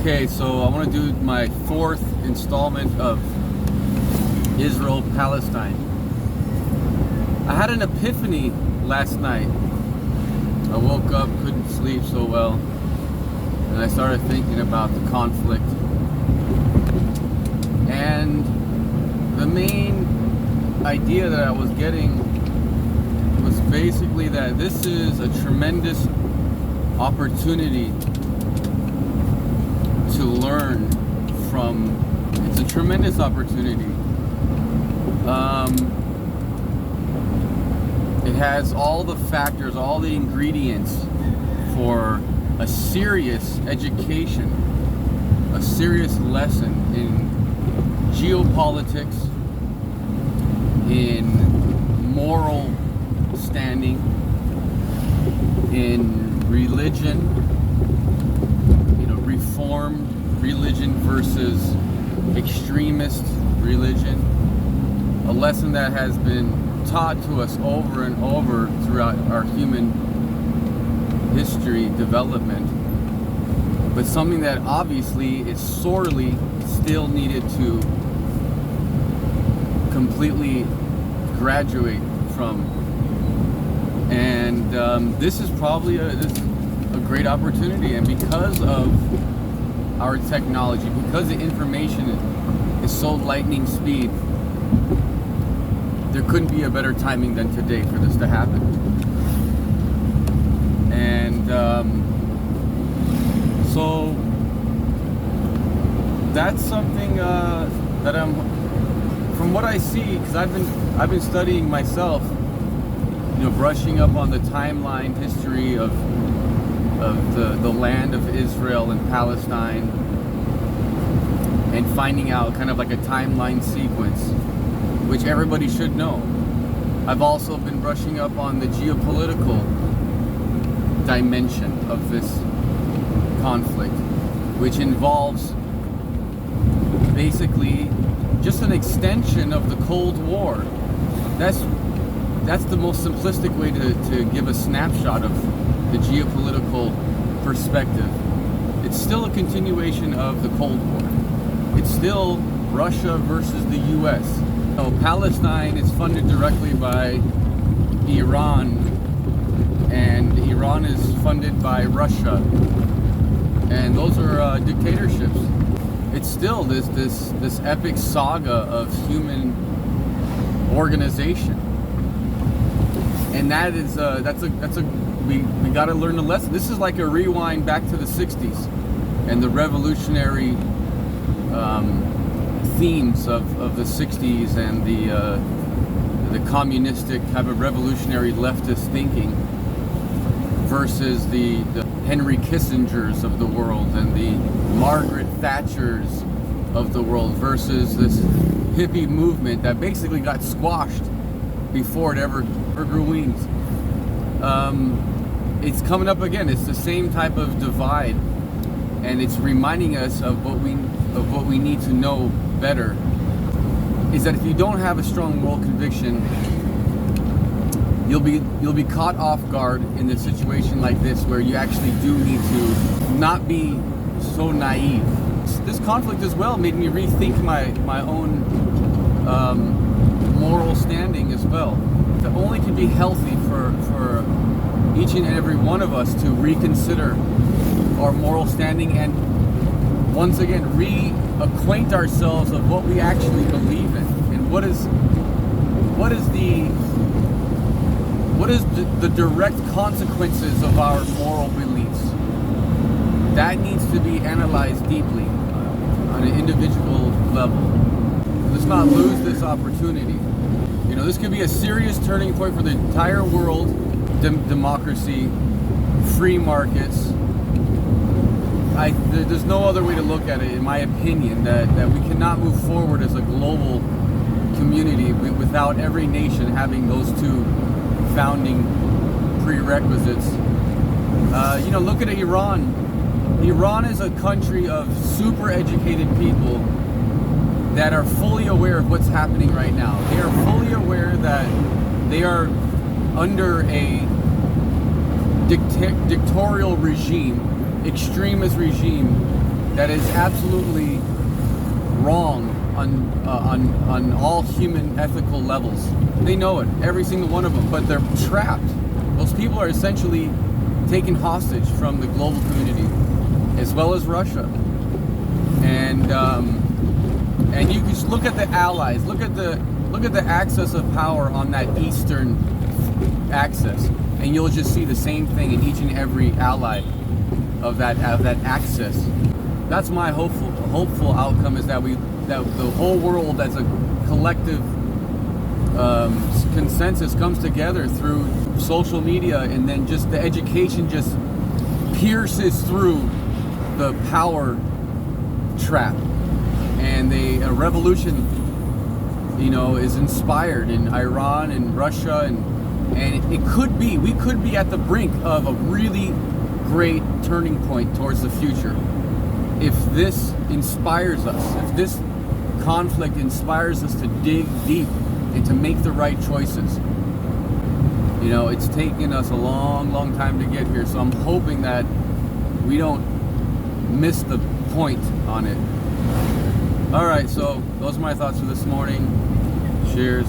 Okay, so I want to do my fourth installment of IsroPalestine. I had an epiphany last night. I woke up, couldn't sleep so well, and I started thinking about the conflict. And the main idea that I was getting was basically that this is a tremendous opportunity to learn from. It's a tremendous opportunity. It has all the factors, all the ingredients for a serious education, a serious lesson in geopolitics, in moral standing, in religion, reformed religion versus extremist religion. A lesson that has been taught to us over and over throughout our human history development, but something that obviously is sorely still needed to completely graduate from. And this is probably a great opportunity. And because of our technology, because the information is so lightning speed, there couldn't be a better timing than today for this to happen. And so that's something that I'm, from what I see, because I've been studying myself, brushing up on the timeline history of the land of Israel and Palestine, and finding out kind of like a timeline sequence, which everybody should know. I've also been brushing up on the geopolitical dimension of this conflict, which involves basically just an extension of the Cold War. That's the most simplistic way to give a snapshot of the geopolitical perspective. It's still a continuation of the Cold War. It's still Russia versus the US. So Palestine is funded directly by Iran, and Iran is funded by Russia, and those are dictatorships. It's still this epic saga of human organization, and we got to learn the lesson. This is like a rewind back to the 60s and the revolutionary themes of the 60s and the communistic type of revolutionary leftist thinking versus the Henry Kissingers of the world and the Margaret Thatchers of the world versus this hippie movement that basically got squashed before it ever grew wings. It's coming up again. It's the same type of divide, and it's reminding us of what we need to know better. Is that if you don't have a strong moral conviction, you'll be caught off guard in a situation like this, where you actually do need to not be so naive. This conflict as well made me rethink my own moral standing as well. It only can be healthy for each and every one of us to reconsider our moral standing and once again reacquaint ourselves of what we actually believe in, and what is the direct consequences of our moral beliefs. That needs to be analyzed deeply on an individual level. Let's not lose this opportunity. This could be a serious turning point for the entire world. Democracy, free markets. There's no other way to look at it, in my opinion, that we cannot move forward as a global community without every nation having those two founding prerequisites. Look at Iran. Iran is a country of super educated people that are fully aware of what's happening right now. They are fully aware that they are under a dictatorial regime, extremist regime, that is absolutely wrong on all human ethical levels. They know it, every single one of them, but they're trapped. Those people are essentially taken hostage from the global community, as well as Russia. And you can just look at the allies, look at the axis of power on that eastern axis, and you'll just see the same thing in each and every ally of that axis. That's my hopeful outcome, is that the whole world as a collective consensus comes together through social media, and then just the education just pierces through the power trap, and a revolution, is inspired in Iran and Russia, and we could be at the brink of a really great turning point towards the future if this inspires us, if this conflict inspires us to dig deep and to make the right choices. It's taken us a long time to get here, so I'm hoping that we don't miss the point on it. All right, so those are my thoughts for this morning. Cheers.